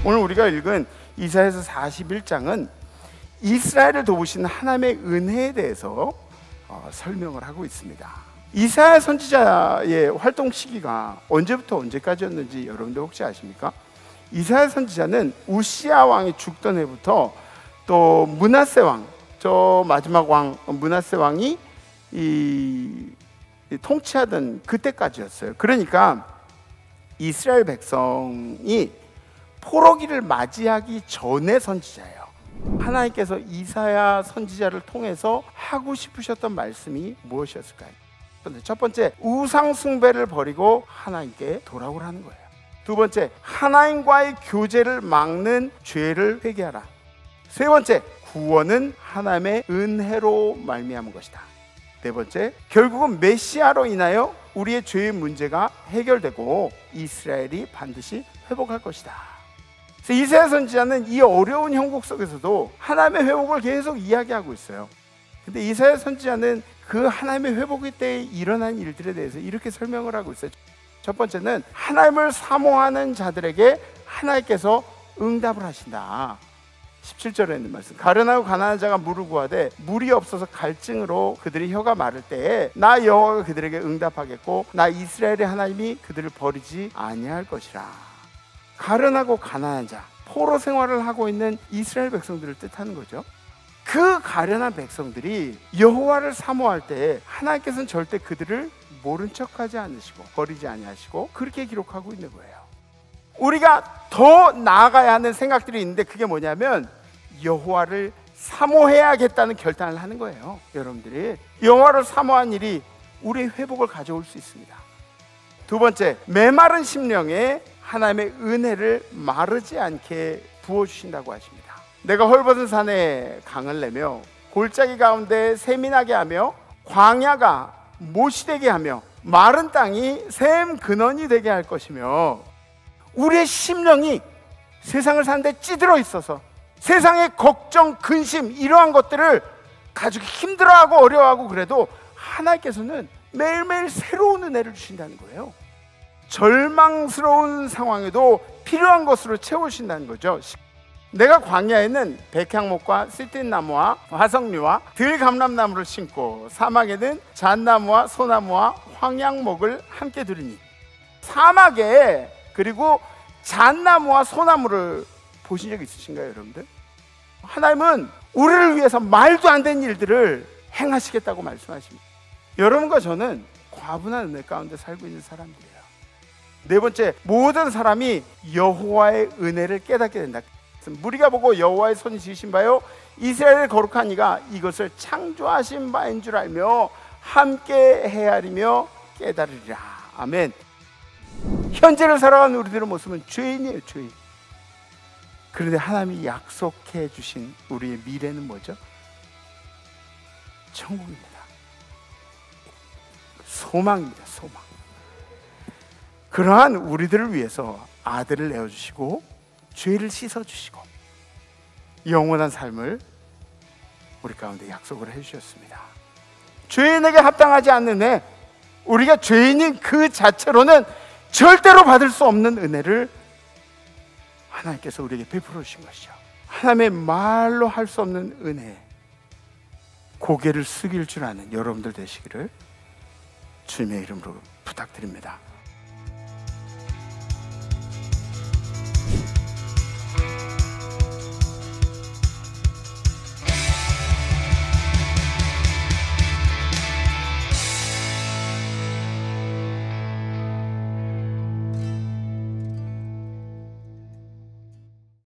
오늘 우리가 읽은 이사야서 41장은 이스라엘을 도우신 하나님의 은혜에 대해서 설명을 하고 있습니다. 이사야 선지자의 활동 시기가 언제부터 언제까지였는지 여러분들 혹시 아십니까? 이사야 선지자는 우시야 왕이 죽던 해부터 또 므낫세 왕, 저 마지막 왕 므낫세 왕이 통치하던 그때까지였어요. 그러니까 이스라엘 백성이 포로기를 맞이하기 전의 선지자예요. 하나님께서 이사야 선지자를 통해서 하고 싶으셨던 말씀이 무엇이었을까요? 첫 번째, 우상 숭배를 버리고 하나님께 돌아오라는 거예요. 두 번째, 하나님과의 교제를 막는 죄를 회개하라. 세 번째, 구원은 하나님의 은혜로 말미암은 것이다. 네 번째, 결국은 메시아로 인하여 우리의 죄의 문제가 해결되고 이스라엘이 반드시 회복할 것이다. 그래서 이사야 선지자는 이 어려운 형국 속에서도 하나님의 회복을 계속 이야기하고 있어요. 근데 이사야 선지자는 그 하나님의 회복의 때에 일어난 일들에 대해서 이렇게 설명을 하고 있어요. 첫 번째는 하나님을 사모하는 자들에게 하나님께서 응답을 하신다. 17절에 있는 말씀, 가련하고 가난한 자가 물을 구하되 물이 없어서 갈증으로 그들의 혀가 마를 때에 나 여호와가 그들에게 응답하겠고 나 이스라엘의 하나님이 그들을 버리지 아니할 것이라. 가련하고 가난한 자, 포로 생활을 하고 있는 이스라엘 백성들을 뜻하는 거죠. 그 가련한 백성들이 여호와를 사모할 때 하나님께서는 절대 그들을 모른 척하지 않으시고 버리지 아니하시고 그렇게 기록하고 있는 거예요. 우리가 더 나아가야 하는 생각들이 있는데 그게 뭐냐면 여호와를 사모해야겠다는 결단을 하는 거예요. 여러분들이 여호와를 사모한 일이 우리의 회복을 가져올 수 있습니다. 두 번째, 메마른 심령에 하나님의 은혜를 마르지 않게 부어주신다고 하십니다. 내가 헐벗은 산에 강을 내며 골짜기 가운데 샘이 나게 하며 광야가 못이 되게 하며 마른 땅이 샘 근원이 되게 할 것이며, 우리의 심령이 세상을 사는데 찌들어 있어서 세상의 걱정, 근심 이러한 것들을 가지고 힘들어하고 어려워하고 그래도 하나님께서는 매일매일 새로운 은혜를 주신다는 거예요. 절망스러운 상황에도 필요한 것으로 채우신다는 거죠. 내가 광야에는 백향목과 시띠나무와 화석류와 들감람나무를 심고 사막에는 잣나무와 소나무와 황양목을 함께 두리니. 사막에 그리고 잣나무와 소나무를 보신 적 있으신가요, 여러분들? 하나님은 우리를 위해서 말도 안 되는 일들을 행하시겠다고 말씀하십니다. 여러분과 저는 과분한 은혜 가운데 살고 있는 사람들이에요. 네 번째, 모든 사람이 여호와의 은혜를 깨닫게 된다. 무리가 보고 여호와의 손이 지으신 바요 이스라엘의 거룩한 이가 이것을 창조하신 바인 줄 알며 함께 헤아리며 깨달으리라. 아멘. 현재를 살아가는 우리들의 모습은 죄인이에요, 죄인. 그런데 하나님이 약속해 주신 우리의 미래는 뭐죠? 천국입니다. 소망입니다, 소망. 그러한 우리들을 위해서 아들을 내어주시고 죄를 씻어주시고 영원한 삶을 우리 가운데 약속을 해주셨습니다. 죄인에게 합당하지 않는 은혜, 우리가 죄인인 그 자체로는 절대로 받을 수 없는 은혜를 하나님께서 우리에게 베풀어 주신 것이죠. 하나님의 말로 할 수 없는 은혜, 고개를 숙일 줄 아는 여러분들 되시기를 주님의 이름으로 부탁드립니다.